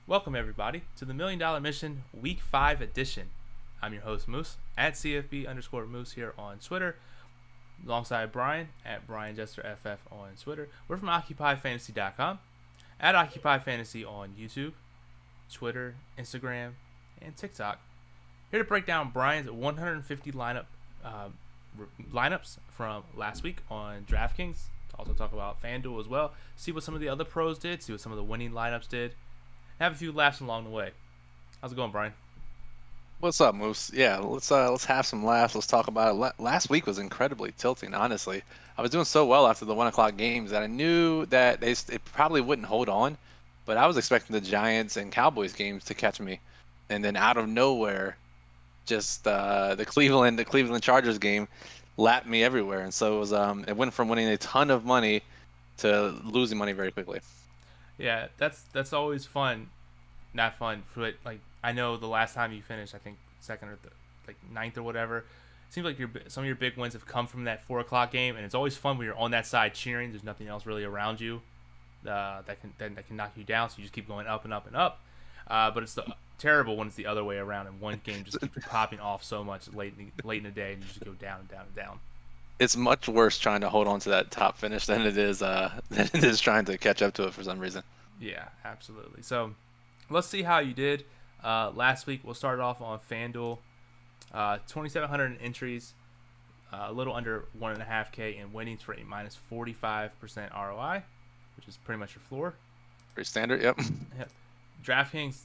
Welcome, everybody, to the Million Dollar Mission Week 5 edition. I'm your host, Moose, at CFB_Moose here on Twitter, alongside Brian, at BrianJesterFF on Twitter. We're from OccupyFantasy.com, at OccupyFantasy on YouTube, Twitter, Instagram, and TikTok. Here to break down Brian's 150 lineups from last week on DraftKings. Also talk about FanDuel as well. See what some of the other pros did. See what some of the winning lineups did. Have a few laughs along the way. How's it going, Brian? What's up, Moose? Yeah, let's have some laughs. Let's talk about it. Last week was incredibly tilting, honestly. I was doing so well after the 1 o'clock games that I knew that it probably wouldn't hold on, but I was expecting the Giants and Cowboys games to catch me, and then out of nowhere, just the Cleveland Chargers game lapped me everywhere, and so it went from winning a ton of money to losing money very quickly. Yeah, that's always fun. Not fun, but like I know the last time you finished, I think second or ninth or whatever. It seems like some of your big wins have come from that 4 o'clock game, and it's always fun when you're on that side cheering. There's nothing else really around you that can knock you down, so you just keep going up and up and up. But it's terrible when it's the other way around, and one game just keeps popping off so much late in the day, and you just go down and down and down. It's much worse trying to hold on to that top finish than it is trying to catch up to it for some reason. Yeah, absolutely. So let's see how you did last week. We'll start off on FanDuel. 2,700 entries, a little under 1.5K in winnings for a minus 45% ROI, which is pretty much your floor. Pretty standard, yep. DraftKings,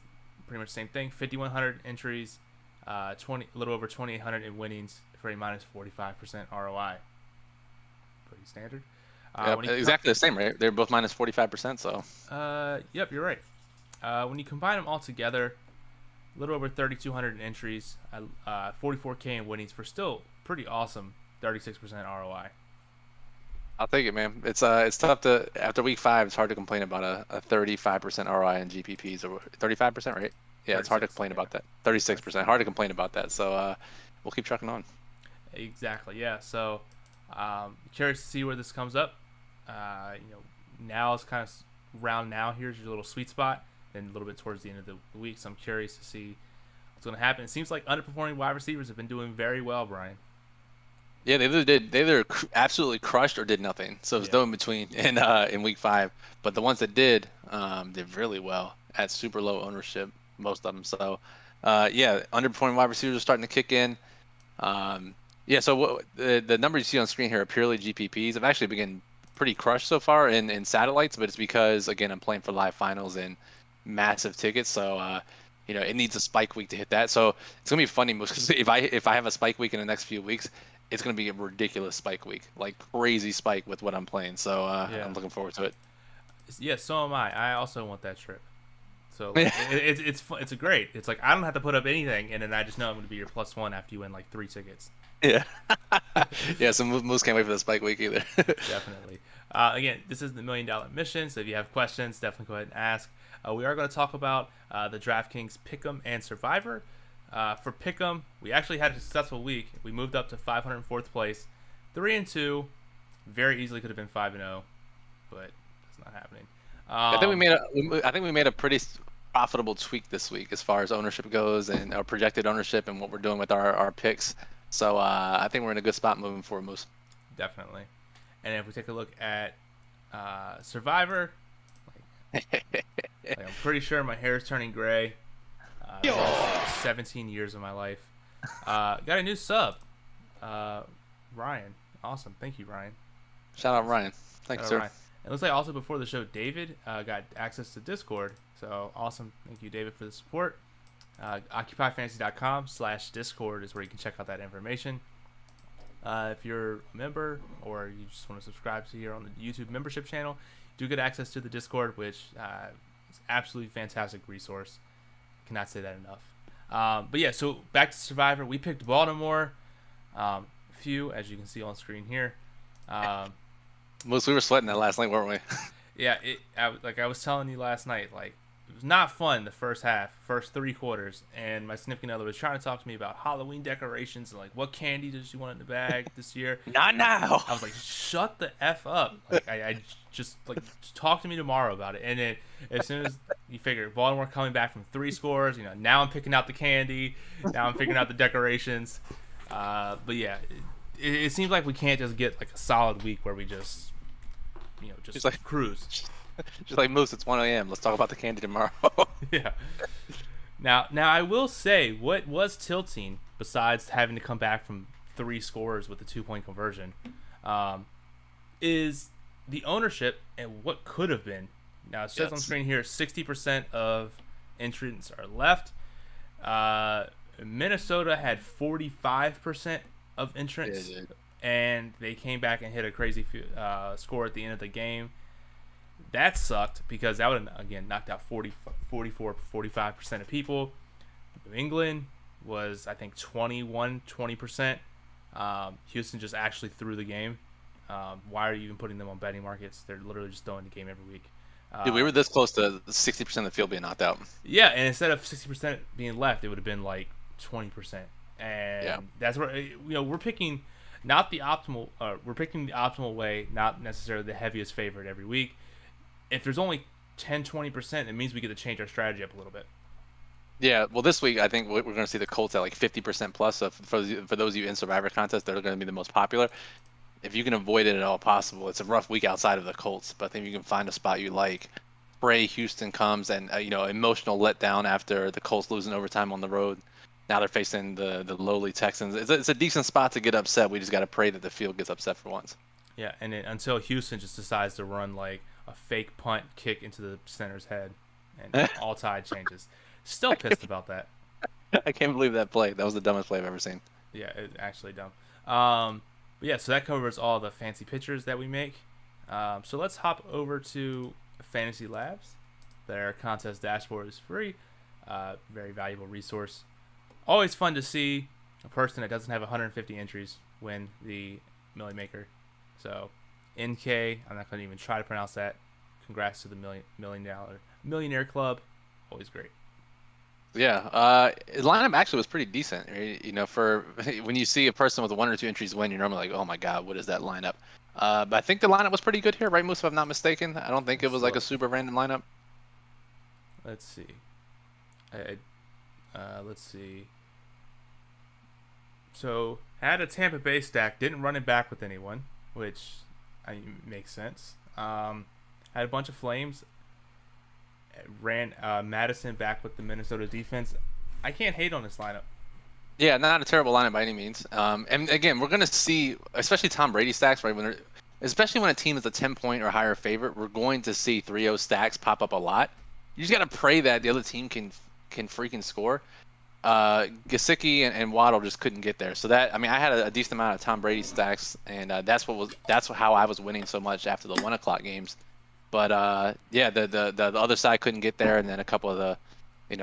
pretty much the same thing. 5,100 entries, a little over 2,800 in winnings for a minus 45% ROI. Pretty standard. Yep, exactly the same, right? They're both minus 45%, so. Yep, you're right. When you combine them all together, a little over 3,200 in entries, 44K in winnings for still pretty awesome 36% ROI. I'll take it, man. It's tough to, after week 5, it's hard to complain about a 35% ROI in GPPs, or 35%, right? Yeah, it's hard to complain about that. 36%, hard to complain about that. So we'll keep trucking on. Exactly, yeah. So curious to see where this comes up. Now it's kind of round now. Here's your little sweet spot, and a little bit towards the end of the week. So I'm curious to see what's going to happen. It seems like underperforming wide receivers have been doing very well, Brian. Yeah, they either absolutely crushed or did nothing. So it was no in between in week 5. But the ones that did really well at super low ownership, most of them. So underperforming wide receivers are starting to kick in. So what the numbers you see on screen here are purely GPPs. I've actually been pretty crushed so far in satellites, but it's because, again, I'm playing for live finals and massive tickets. So it needs a spike week to hit that. So it's gonna be funny because if I have a spike week in the next few weeks, it's gonna be a ridiculous spike week, like crazy spike with what I'm playing. So I'm looking forward to it. Yeah, so am I. I also want that trip. So it's great. It's like I don't have to put up anything, and then I just know I'm going to be your +1 after you win like 3 tickets. Yeah. Yeah, so Moose can't wait for the spike week either. Definitely. Again, this is the $1 Million Mission, so if you have questions, definitely go ahead and ask. We are going to talk about the DraftKings Pick'em and Survivor. For Pick'em, we actually had a successful week. We moved up to 504th place, 3-2. Very easily could have been 5-0, but it's not happening. I think we made a pretty profitable tweak this week as far as ownership goes and our projected ownership and what we're doing with our picks. So I think we're in a good spot moving forward, Moose. Definitely. And if we take a look at Survivor, I'm pretty sure my hair is turning gray. 17 years of my life. Got a new sub, Ryan. Awesome. Thank you, Ryan. Shout out Ryan. Thanks, sir. Ryan. It looks like also before the show, David got access to Discord. So awesome. Thank you, David, for the support. OccupyFantasy.com/Discord is where you can check out that information. If you're a member or you just want to subscribe to here on the YouTube membership channel, do get access to the Discord, which is absolutely fantastic resource. Cannot say that enough. But yeah, so back to Survivor. We picked Baltimore. A few, as you can see on screen here. Most we were sweating that last night, weren't we? Yeah, I was telling you last night, like was not fun the first half, first 3 quarters, and my significant other was trying to talk to me about Halloween decorations and like what candy does she want in the bag this year. Not now. I was like, shut the f up! Like I just like talk to me tomorrow about it. And then as soon as you figure Baltimore coming back from 3 scores, now I'm picking out the candy, now I'm figuring out the decorations. But yeah, it seems like we can't just get like a solid week where we just just like cruise. Just like Moose, it's 1 a.m. Let's talk about the candy tomorrow. Yeah. Now I will say what was tilting besides having to come back from 3 scores with the 2-point conversion, is the ownership and what could have been. Now it says on screen here 60% of entrants are left. Minnesota had 45% of entrants, and they came back and hit a crazy score at the end of the game. That sucked because that would have, again, knocked out 45% of people. New England was, I think, 20%. Houston just actually threw the game. Why are you even putting them on betting markets? They're literally just throwing the game every week. Dude, we were this close to 60% of the field being knocked out. Yeah, and instead of 60% being left, it would have been like 20%. And that's where we're picking not the optimal. We're picking the optimal way, not necessarily the heaviest favorite every week. If there's only 10-20%, it means we get to change our strategy up a little bit. Yeah, well, this week I think we're going to see the Colts at like 50% plus. So for those of you in Survivor contest, they're going to be the most popular. If you can avoid it at all possible, it's a rough week outside of the Colts, but I think you can find a spot you like. Pray Houston comes and emotional letdown after the Colts losing overtime on the road. Now they're facing the lowly Texans. It's a decent spot to get upset. We just got to pray that the field gets upset for once. Yeah, and until Houston just decides to run like a fake punt kick into the center's head, and all tide changes. Still pissed about that. I can't believe that play. That was the dumbest play I've ever seen. Yeah, it's actually dumb. But yeah, so that covers all the fancy pictures that we make. So let's hop over to Fantasy Labs. Their contest dashboard is free. Very valuable resource. Always fun to see a person that doesn't have 150 entries win the Millie Maker. So NK, I'm not going to even try to pronounce that. Congrats to the Millionaire Club. Always great. Yeah, the lineup actually was pretty decent. Right? For when you see a person with 1 or 2 entries win, you're normally like, oh my god, what is that lineup? But I think the lineup was pretty good here, right, Moose? If I'm not mistaken, I don't think it was like a super random lineup. Let's see. Let's see. So had a Tampa Bay stack, didn't run it back with anyone, which makes sense. Had a bunch of flames. Ran Madison back with the Minnesota defense. I can't hate on this lineup. Yeah, not a terrible lineup by any means. And again, we're gonna see, especially Tom Brady stacks, right? Especially when a team is a 10-point or higher favorite, we're going to see 3-0 stacks pop up a lot. You just gotta pray that the other team can freaking score. Gesicki and Waddle just couldn't get there. So that, I had a decent amount of Tom Brady stacks, and that's how I was winning so much after the 1 o'clock games. But yeah, the other side couldn't get there, and then a couple of the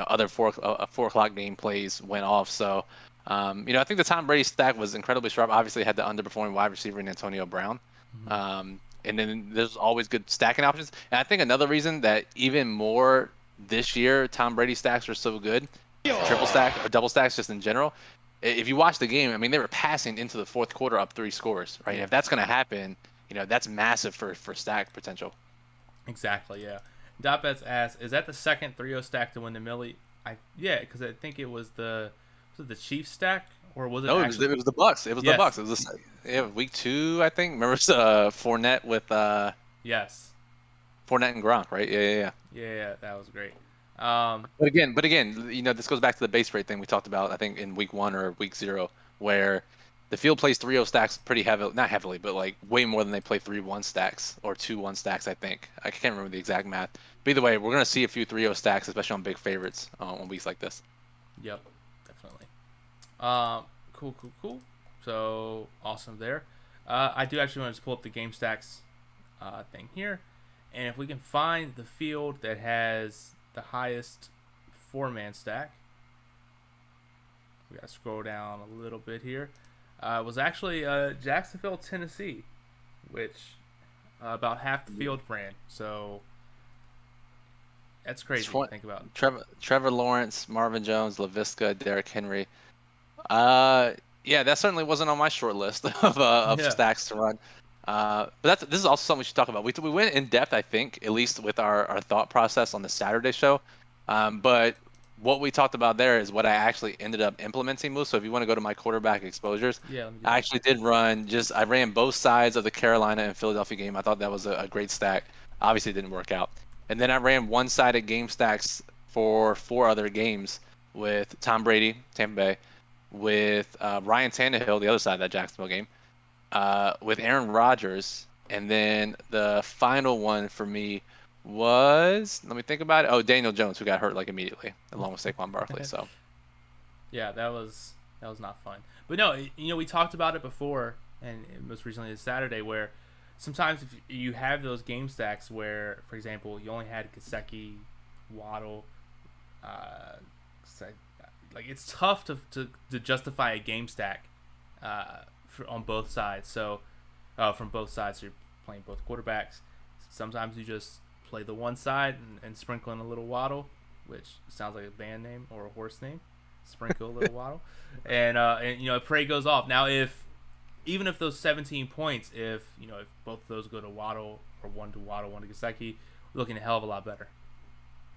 other 4 o'clock game plays went off. So I think the Tom Brady stack was incredibly sharp. Obviously, had the underperforming wide receiver in Antonio Brown. Mm-hmm. And then there's always good stacking options. And I think another reason that even more this year Tom Brady stacks are so good, triple stack or double stacks just in general. If you watch the game, they were passing into the fourth quarter up 3 scores, right? Yeah. If that's going to happen, that's massive for stack potential. Exactly, yeah. Dotbets asks, is that the second 3-0 stack to win the Millie? Yeah, because I think it was the Chiefs stack, or was it? No, it was the Bucks. It was the Bucks. It was week 2, I think. Remember Fournette with yes, Fournette and Gronk, right? Yeah, that was great. But again, this goes back to the base rate thing we talked about, I think in week 1 or week 0, where the field plays 3-0 stacks pretty heavily, not heavily, but like way more than they play 3-1 stacks or 2-1 stacks, I think. I can't remember the exact math. But either way, we're going to see a few 3-0 stacks, especially on big favorites on weeks like this. Yep, definitely. Cool. So, awesome there. I do actually want to pull up the game stacks thing here. And if we can find the field that has the highest 4-man stack, we got to scroll down a little bit here. Was actually Jacksonville, Tennessee, which about half the field ran. So That's crazy to think about. Trevor Lawrence, Marvin Jones, Laviska, Derrick Henry. Yeah, that certainly wasn't on my short list of stacks to run. But this is also something we should talk about. We went in depth, I think, at least with our thought process on the Saturday show. But what we talked about there is what I actually ended up implementing, Moose. So if you want to go to my quarterback exposures, I actually did I ran both sides of the Carolina and Philadelphia game. I thought that was a great stack. Obviously, it didn't work out. And then I ran one-sided game stacks for 4 other games with Tom Brady, Tampa Bay, with Ryan Tannehill, the other side of that Jacksonville game, with Aaron Rodgers, and then the final one for me was, let me think about it. Oh, Daniel Jones, who got hurt like immediately, along with Saquon Barkley. So, yeah, that was not fun. But no, we talked about it before, and most recently this Saturday, where sometimes if you have those game stacks where, for example, you only had Gesicki, Waddle, like it's tough to justify a game stack on both sides. So from both sides, so you're playing both quarterbacks. Sometimes you just play the one side and sprinkle in a little Waddle, which sounds like a band name or a horse name. Sprinkle a little Waddle, and Prey goes off. Now, even if those 17 points, if both of those go to Waddle, or one to Waddle, one to Gesicki, we're looking a hell of a lot better.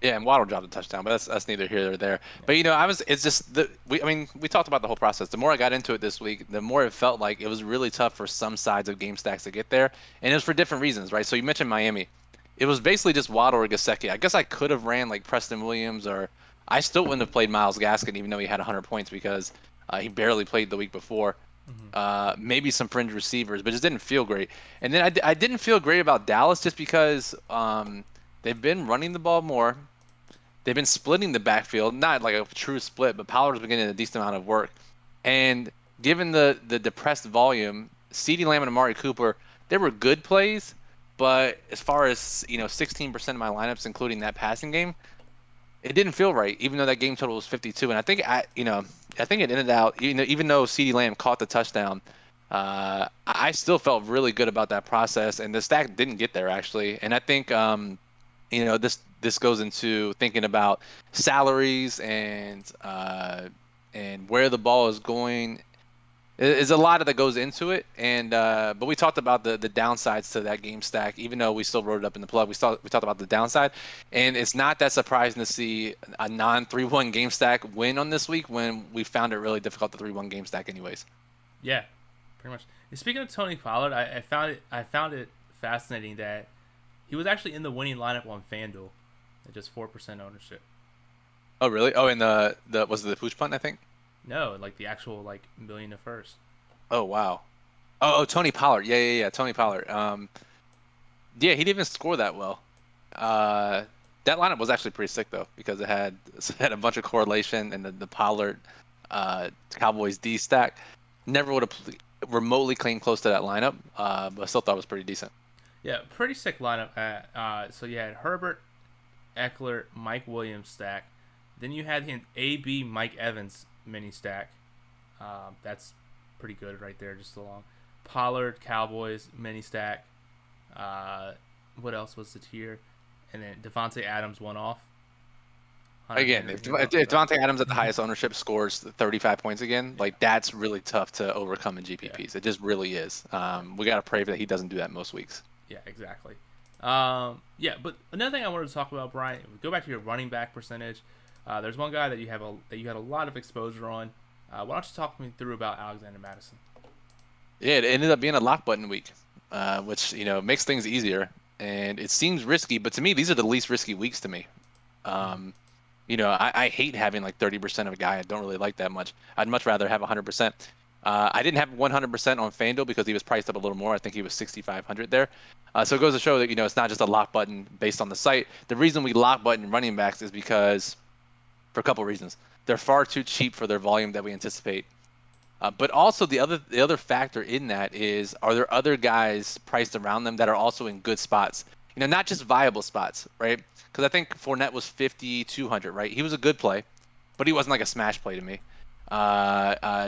Yeah, and Waddle dropped a touchdown, but that's neither here nor there. Yeah. But it's just we talked about the whole process. The more I got into it this week, the more it felt like it was really tough for some sides of game stacks to get there, and it was for different reasons, right? So you mentioned Miami. It was basically just Waddle or Gesicki. I guess I could have ran like Preston Williams, or I still wouldn't have played Myles Gaskin even though he had 100 points because he barely played the week before. Maybe some fringe receivers, but just didn't feel great. And then I didn't feel great about Dallas just because they've been running the ball more. They've been splitting the backfield, not like a true split, but Pollard's been getting a decent amount of work. And given the depressed volume, CeeDee Lamb and Amari Cooper, they were good plays, but as far as 16% of my lineups, including that passing game, it didn't feel right, even though that game total was 52. And I think it ended out, even though CeeDee Lamb caught the touchdown, I still felt really good about that process, and the stack didn't get there actually. And I think this goes into thinking about salaries and where the ball is going. There's a lot that goes into it, and but we talked about the downsides to that game stack. Even though we still wrote it up in the plug, we talked about the downside, and it's not that surprising to see a non-3-1 game stack win on this week when we found it really difficult to 3-1 game stack anyways. Yeah, pretty much. And speaking of Tony Pollard, I found it fascinating that he was actually in the winning lineup on FanDuel at just 4% ownership. Oh really? Oh, and the was it the pooch punt, I think? No, like the actual million to first. Oh wow. Oh, Tony Pollard. Yeah. Tony Pollard. Yeah, he didn't even score that well. That lineup was actually pretty sick though, because it had a bunch of correlation, and the Pollard Cowboys D stack never would have remotely came close to that lineup, but I still thought it was pretty decent. Yeah, pretty sick lineup. So you had Herbert, Eckler, Mike Williams stack. Then you had him AB Mike Evans mini stack. That's pretty good right there, just along. Pollard, Cowboys mini stack. What else was it here? And then Devontae Adams one off. Again, if Devontae Adams at the highest ownership scores 35 points again, that's really tough to overcome in GPPs. Yeah. It just really is. We got to pray that he doesn't do that most weeks. Yeah, exactly. But another thing I wanted to talk about, Brian, go back to your running back percentage. There's one guy that you had a lot of exposure on. Why don't you talk me through about Alexander Madison? Yeah, it ended up being a lock button week, which makes things easier, and it seems risky. But to me, these are the least risky weeks to me. I hate having 30% of a guy I don't really like that much. I'd much rather have 100%. I didn't have 100% on FanDuel because he was priced up a little more. I think he was 6,500 there. So it goes to show that it's not just a lock button based on the site. The reason we lock button running backs is because, for a couple of reasons, they're far too cheap for their volume that we anticipate. But also the other factor in that is, are there other guys priced around them that are also in good spots? Not just viable spots, right? Because I think Fournette was 5,200, right? He was a good play, but he wasn't like a smash play to me.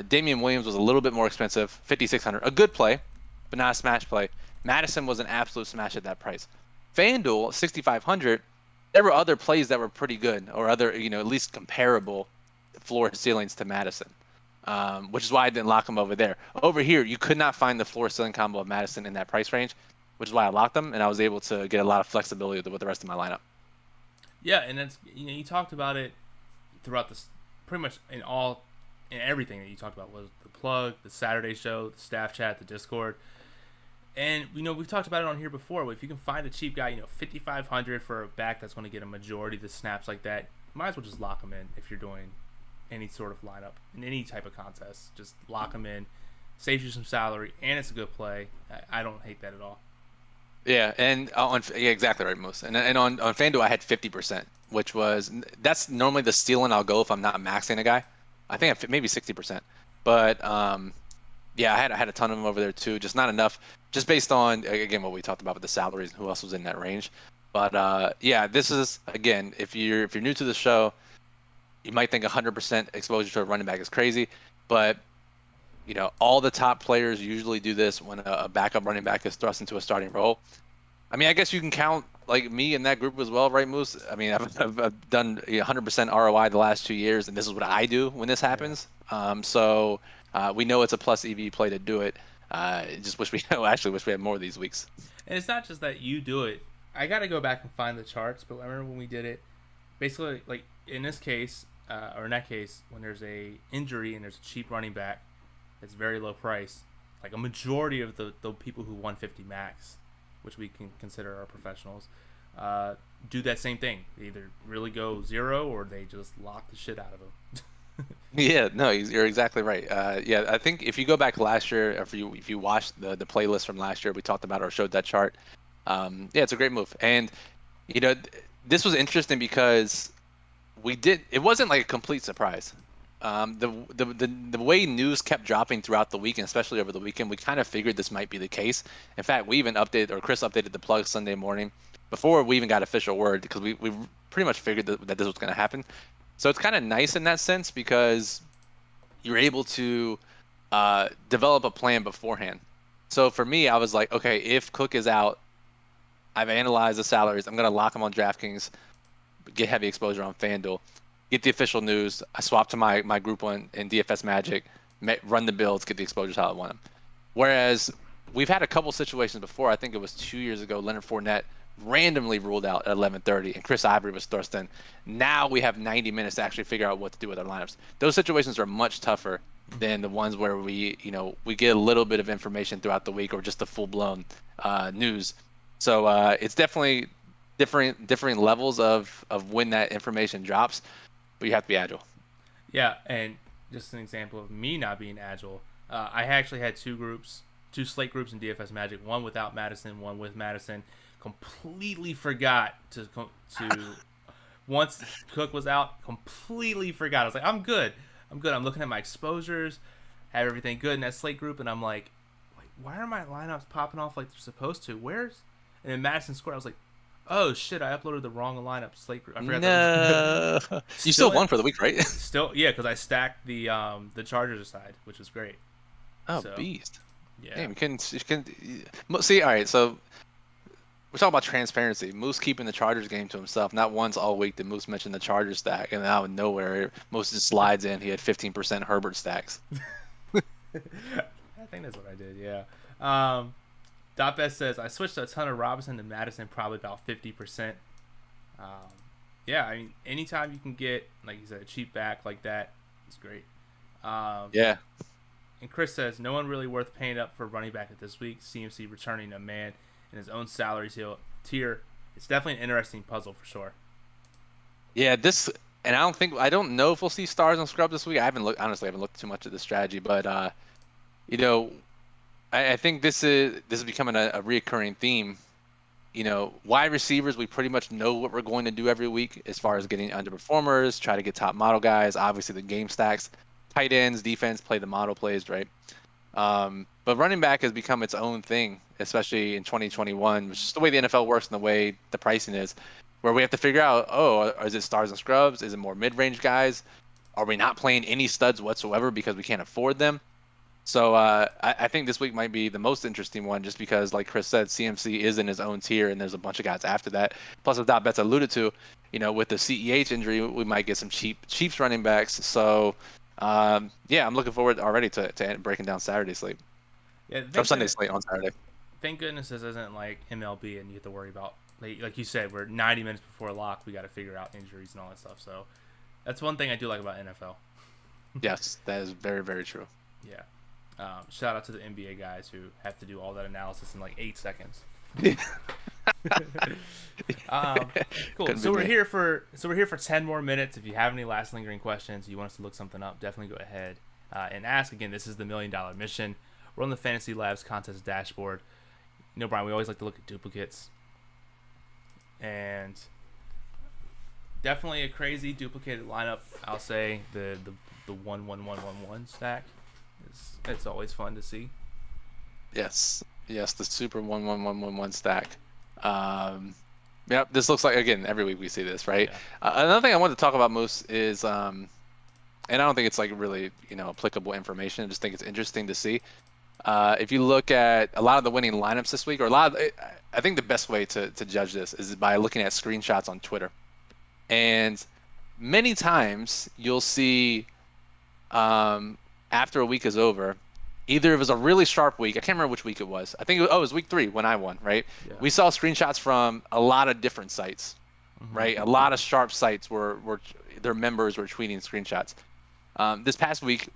Damian Williams was a little bit more expensive, 5,600, a good play, but not a smash play. Madison was an absolute smash at that price. FanDuel, 6,500, there were other plays that were pretty good, or other, at least comparable floor ceilings to Madison, which is why I didn't lock him over there. Over here, you could not find the floor ceiling combo of Madison in that price range, which is why I locked them, and I was able to get a lot of flexibility with the rest of my lineup. Yeah, and that's you talked about it throughout this, pretty much in everything that you talked about was the plug, the Saturday show, the staff chat, the Discord. And we've talked about it on here before. If you can find a cheap guy, 5,500 for a back that's going to get a majority of the snaps like that, might as well just lock him in if you're doing any sort of lineup in any type of contest. Just lock him in, saves you some salary, and it's a good play. I don't hate that at all. Yeah, and exactly right, Moose. And on FanDuel I had 50%, that's normally the ceiling I'll go if I'm not maxing a guy. I think maybe 60%, but yeah, I had a ton of them over there too. Just not enough, just based on again what we talked about with the salaries and who else was in that range. But yeah, this is again, if you're new to the show, you might think 100% exposure to a running back is crazy, but all the top players usually do this when a backup running back is thrust into a starting role. I mean, I guess you can count like me in that group as well, right, Moose? I mean, I've done 100% ROI the last 2 years, and this is what I do when this happens. So we know it's a plus EV play to do it. Just wish we had more of these weeks. And it's not just that you do it. I got to go back and find the charts, but I remember when we did it, basically, like in this case, or in that case, when there's a injury and there's a cheap running back, it's very low price. Like a majority of the people who 150 max, which we can consider our professionals, do that same thing. They either really go zero or they just lock the shit out of them. Yeah, no, you're exactly right. Yeah, I think if you go back last year, if you watched the playlist from last year, we talked about or showed that chart. Yeah, it's a great move. And this was interesting because it wasn't like a complete surprise. The way news kept dropping throughout the week, and especially over the weekend, we kind of figured this might be the case. In fact, Chris updated the plug Sunday morning before we even got official word, because we pretty much figured that this was going to happen. So it's kind of nice in that sense because you're able to develop a plan beforehand. So for me, I was like, okay, if Cook is out, I've analyzed the salaries. I'm going to lock him on DraftKings, get heavy exposure on FanDuel. Get the official news. I swap to my group one in DFS Magic, run the builds, get the exposures how I want them. Whereas we've had a couple situations before. I think it was 2 years ago. Leonard Fournette randomly ruled out at 11:30, and Chris Ivory was thrust in. Now we have 90 minutes to actually figure out what to do with our lineups. Those situations are much tougher than the ones where we get a little bit of information throughout the week or just the full blown news. So it's definitely different levels of when that information drops. But you have to be agile. Yeah, and just an example of me not being agile, I actually had two slate groups in DFS Magic, one without Madison, one with Madison. Completely forgot to once Cook was out, completely forgot. I was like, I'm good. I'm looking at my exposures, have everything good in that slate group, and I'm like, why are my lineups popping off like they're supposed to? And then Madison scored. I was like, oh shit! I uploaded the wrong lineup slate group. I forgot. No, you still won for the week, right? Still, yeah, because I stacked the Chargers aside, which was great. Oh, so, beast! Yeah, damn, you can see. All right, so we're talking about transparency. Moose keeping the Chargers game to himself. Not once all week did Moose mention the Chargers stack, and out of nowhere, Moose just slides in. He had 15% Herbert stacks. I think that's what I did. Yeah. .Best says, I switched a ton of Robinson to Madison, probably about 50%. Yeah, I mean, anytime you can get, like you said, a cheap back like that, it's great. Yeah. And Chris says, no one really worth paying up for running back at this week. CMC returning a man in his own salary tier. It's definitely an interesting puzzle for sure. Yeah, and I don't know if we'll see stars and scrubs this week. I haven't looked too much at the strategy, but I think this is becoming a reoccurring theme. Wide receivers, we pretty much know what we're going to do every week as far as getting underperformers, try to get top model guys, obviously the game stacks, tight ends, defense, play the model plays, right? But running back has become its own thing, especially in 2021, which is the way the NFL works and the way the pricing is, where we have to figure out, is it stars and scrubs? Is it more mid-range guys? Are we not playing any studs whatsoever because we can't afford them? So I think this week might be the most interesting one, just because, like Chris said, CMC is in his own tier, and there's a bunch of guys after that. Plus, as Betts alluded to, with the CEH injury, we might get some Chiefs running backs. So, yeah, I'm looking forward already to breaking down Saturday slate Yeah, or Sunday slate on Saturday. Thank goodness this isn't like MLB, and you have to worry about like you said, we're 90 minutes before lock. We got to figure out injuries and all that stuff. So that's one thing I do like about NFL. Yes, that is very, very true. Yeah. Shout out to the NBA guys who have to do all that analysis in like 8 seconds. Cool. So we're here for 10 more minutes. If you have any last lingering questions, you want us to look something up, definitely go ahead and ask. Again, this is the $1 Million Mission. We're on the Fantasy Labs contest dashboard. Brian, we always like to look at duplicates, and definitely a crazy duplicated lineup. I'll say the 1-1-1-1-1 stack. It's always fun to see. Yes, the super 1-1-1-1-1 stack. Yeah, this looks like, again, every week we see this, right? Yeah. Another thing I wanted to talk about, Moose, is and I don't think it's like really applicable information. I just think it's interesting to see. If you look at a lot of the winning lineups this week, or I think the best way to judge this is by looking at screenshots on Twitter. And many times you'll see after a week is over, either it was a really sharp week. I can't remember which week it was. I think it was week 3 when I won, right? Yeah. We saw screenshots from a lot of different sites, right? A lot of sharp sites were their members were tweeting screenshots. This past week,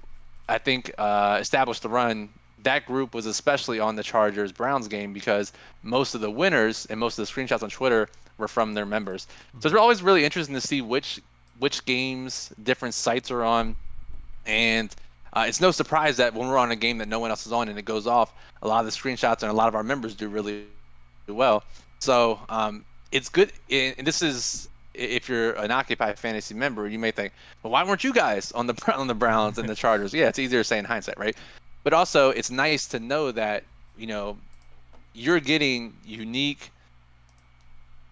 I think Established the Run, that group was especially on the Chargers-Browns game because most of the winners and most of the screenshots on Twitter were from their members. So it's always really interesting to see which games different sites are on. And it's no surprise that when we're on a game that no one else is on and it goes off, a lot of the screenshots and a lot of our members do really well. So it's good. And this is, if you're an Occupy Fantasy member, you may think, well, why weren't you guys on the Browns and the Chargers? Yeah, it's easier to say in hindsight, right? But also, it's nice to know that you're getting unique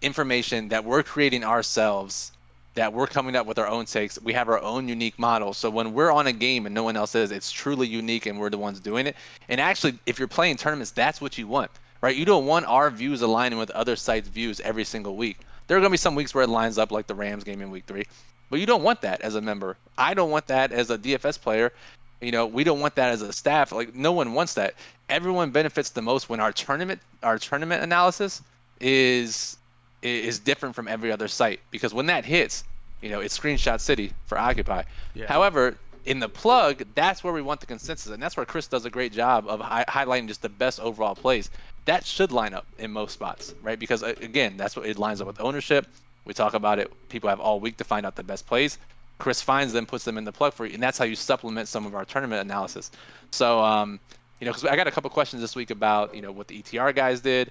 information that we're creating ourselves, that we're coming up with our own takes. We have our own unique model. So when we're on a game and no one else is, it's truly unique and we're the ones doing it. And actually, if you're playing tournaments, that's what you want, right? You don't want our views aligning with other sites' views every single week. There are going to be some weeks where it lines up, like the Rams game in week 3. But you don't want that as a member. I don't want that as a DFS player. We don't want that as a staff. Like, no one wants that. Everyone benefits the most when our tournament analysis is different from every other site, because when that hits, it's screenshot city for Occupy. Yeah. However, in the plug, that's where we want the consensus, and that's where Chris does a great job of highlighting just the best overall plays. That should line up in most spots, right? Because again, that's what it lines up with ownership. We talk about it. People have all week to find out the best plays. Chris finds them, puts them in the plug for you, and that's how you supplement some of our tournament analysis. So, because I got a couple questions this week about, what the ETR guys did,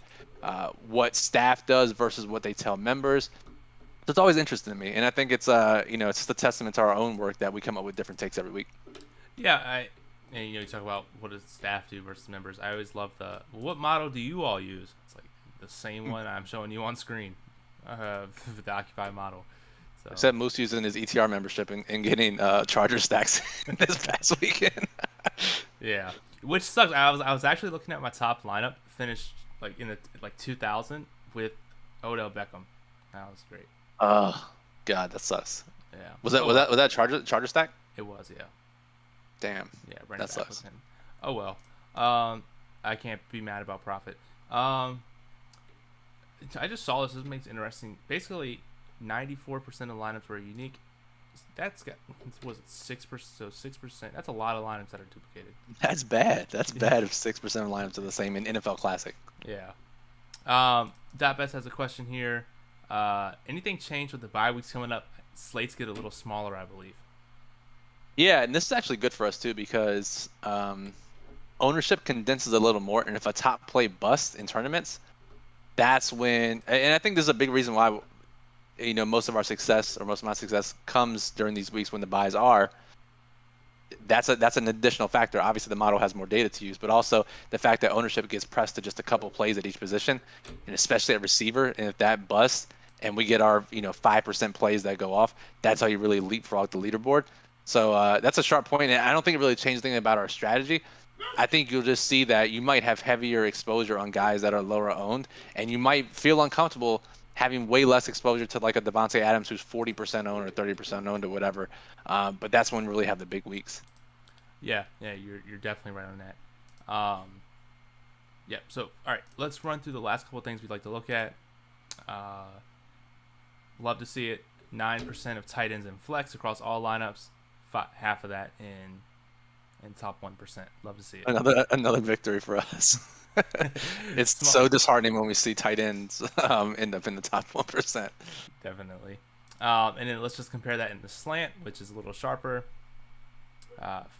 what staff does versus what they tell members. So it's always interesting to me, and I think it's, it's just a testament to our own work that we come up with different takes every week. Yeah, and you talk about what does staff do versus members. I always love what model do you all use? It's like the same one I'm showing you on screen, the Occupy model. So. Except Moose using his ETR membership and getting Charger stacks this past weekend. Yeah, which sucks. I was actually looking at my top lineup, finished like in the 2000 with Odell Beckham. That was great. Oh God, that sucks. Yeah. Was that Charger stack? It was, yeah. Damn. Yeah, that sucks. Him. Oh well. I can't be mad about profit. I just saw this. This makes it interesting. Basically, 94% of lineups were unique. That's got, was it 6%? So 6%. That's a lot of lineups that are duplicated. That's bad. That's bad if 6% of lineups are the same in NFL Classic. Yeah. Best has a question here. Anything changed with the bye weeks coming up? Slates get a little smaller, I believe. Yeah, and this is actually good for us too, because ownership condenses a little more, and if a top play busts in tournaments, that's when, and I think this is a big reason why most of our success, or most of my success, comes during these weeks when the buys are. That's an additional factor. Obviously, the model has more data to use, but also the fact that ownership gets pressed to just a couple plays at each position, and especially at receiver. And if that busts, and we get our 5% plays that go off, that's how you really leapfrog the leaderboard. So that's a sharp point, and I don't think it really changed anything about our strategy. I think you'll just see that you might have heavier exposure on guys that are lower owned, and you might feel uncomfortable having way less exposure to like a Devontae Adams who's 40% owned or 30% owned or whatever. But that's when we really have the big weeks. Yeah, you're definitely right on that. Yeah. So all right, let's run through the last couple of things we'd like to look at. Love to see it. 9% of tight ends and flex across all lineups. Half of that in top 1%. Love to see it. Another victory for us. It's so disheartening when we see tight ends end up in the top 1%. Definitely. And then let's just compare that in the slant, which is a little sharper.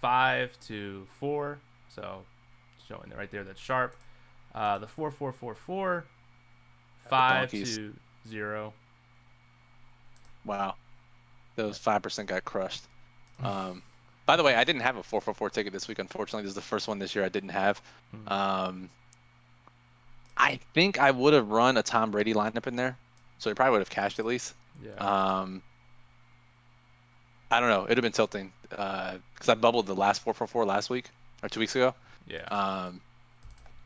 5 to 4. So showing it right there, that's sharp. The 4-4-4-4. 5 to 0. Wow. Those 5% got crushed. By the way, I didn't have a 4-4-4 ticket this week. Unfortunately, this is the first one this year I didn't have. I think I would have run a Tom Brady lineup in there, so he probably would have cashed at least. Yeah. I don't know. It'd have been tilting because I bubbled the last 4-4-4 last week or 2 weeks ago. Yeah.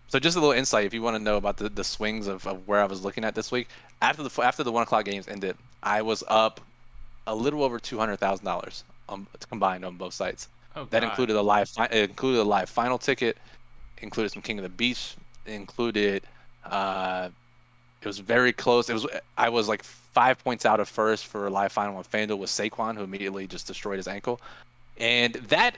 So just a little insight if you want to know about the swings of where I was looking at this week. After the 1 o'clock games ended, I was up a little over $200,000 combined on both sites. Oh, that included a live final ticket, included some King of the Beach, included it was very close. I was like 5 points out of first for a live final on FanDuel with Saquon, who immediately just destroyed his ankle, and that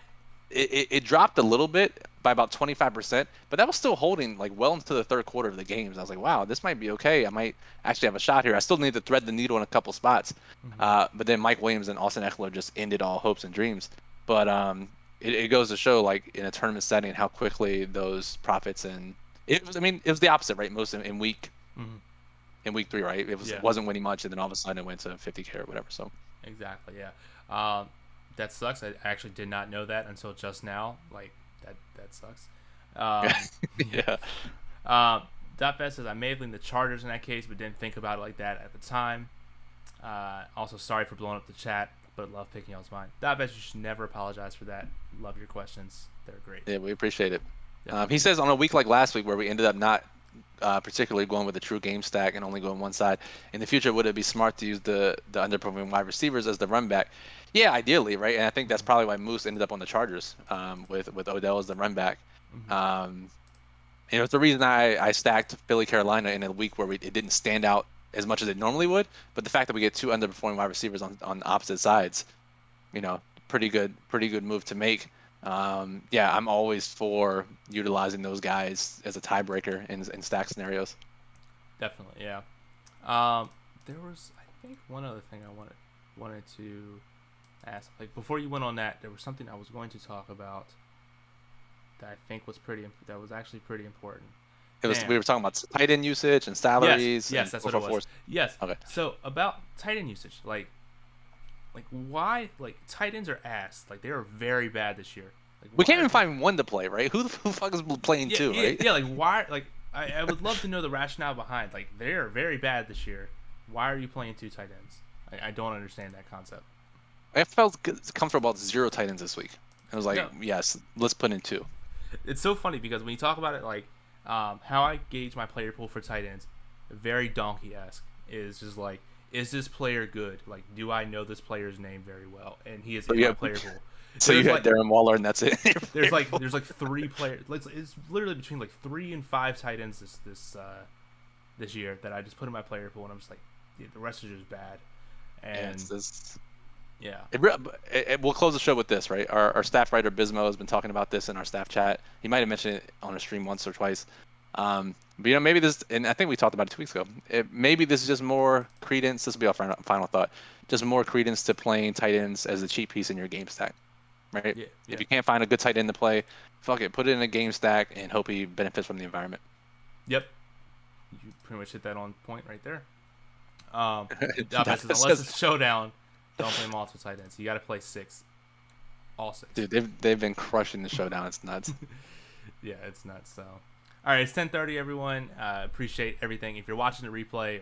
it dropped a little bit by about 25%, but that was still holding like well into the third quarter of the games. I was like, wow, this might be okay. I might actually have a shot here. I still need to thread the needle in a couple spots. But then Mike Williams and Austin Eckler just ended all hopes and dreams. But it goes to show, like in a tournament setting, how quickly those profits and it was the opposite, right? Most in week 3, right? It wasn't winning much, and then all of a sudden it went to 50K or whatever. So exactly, yeah. That sucks. I actually did not know that until just now. Like that sucks. Yeah. DFS says I may have leaned the Chargers in that case, but didn't think about it like that at the time. Also, sorry for blowing up the chat, but love picking y'all's mind. DFS, you should never apologize for that. Love your questions. They're great. Yeah, we appreciate it. He says on a week like last week where we ended up not particularly going with a true game stack and only going one side, in the future, would it be smart to use the underperforming wide receivers as the run back? Yeah, ideally, right? And I think that's probably why Moose ended up on the Chargers with Odell as the run back. It's the reason I stacked Philly Carolina in a week where it didn't stand out as much as it normally would. But the fact that we get 2 underperforming wide receivers on opposite sides, pretty good move to make. I'm always for utilizing those guys as a tiebreaker in stack scenarios. Definitely, yeah. There was, I think, one other thing I wanted to ask. Like before you went on that, there was something I was going to talk about that I think was actually pretty important. We were talking about tight end usage and salaries. Yes, that's what it was. Yes. Okay. So about tight end usage, like why tight ends are ass. Like they are very bad this year. We can't even find one to play, right? Who the fuck is playing two, right? Yeah, like why? Like I would love to know the rationale behind. Like they are very bad this year. Why are you playing 2 tight ends? I don't understand that concept. I felt comfortable about 0 tight ends this week. I was like, yes, let's put in 2. It's so funny because when you talk about it, like how I gauge my player pool for tight ends, very donkey-esque, is just like, is this player good? Like, do I know this player's name very well? And he is in my player pool. So you had Darren Waller, and that's it. there's like 3 players. Like it's literally between like 3 and 5 tight ends this year that I just put in my player pool, and I'm just like, the rest are just bad. And we'll close the show with this, right? Our staff writer Bismo has been talking about this in our staff chat. He might have mentioned it on a stream once or twice. But maybe this, and I think we talked about it 2 weeks ago. Maybe this is just more credence. This will be our final thought. Just more credence to playing tight ends as a cheap piece in your game stack, right? Yeah. If you can't find a good tight end to play, fuck it, put it in a game stack and hope he benefits from the environment. Yep. You pretty much hit that on point right there. Unless it's showdown, don't play multiple tight ends. You got to play 6, all 6. Dude, they've been crushing the showdown. It's nuts. Yeah, it's nuts. So, all right, it's 10:30, everyone. Appreciate everything. If you're watching the replay,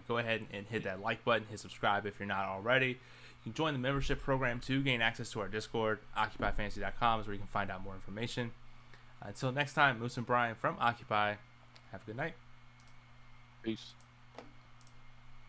go ahead and hit that like button, hit subscribe if you're not already. You can join the membership program to gain access to our Discord. OccupyFantasy.com is where you can find out more information. Until next time, Moose and Brian from Occupy. Have a good night. Peace.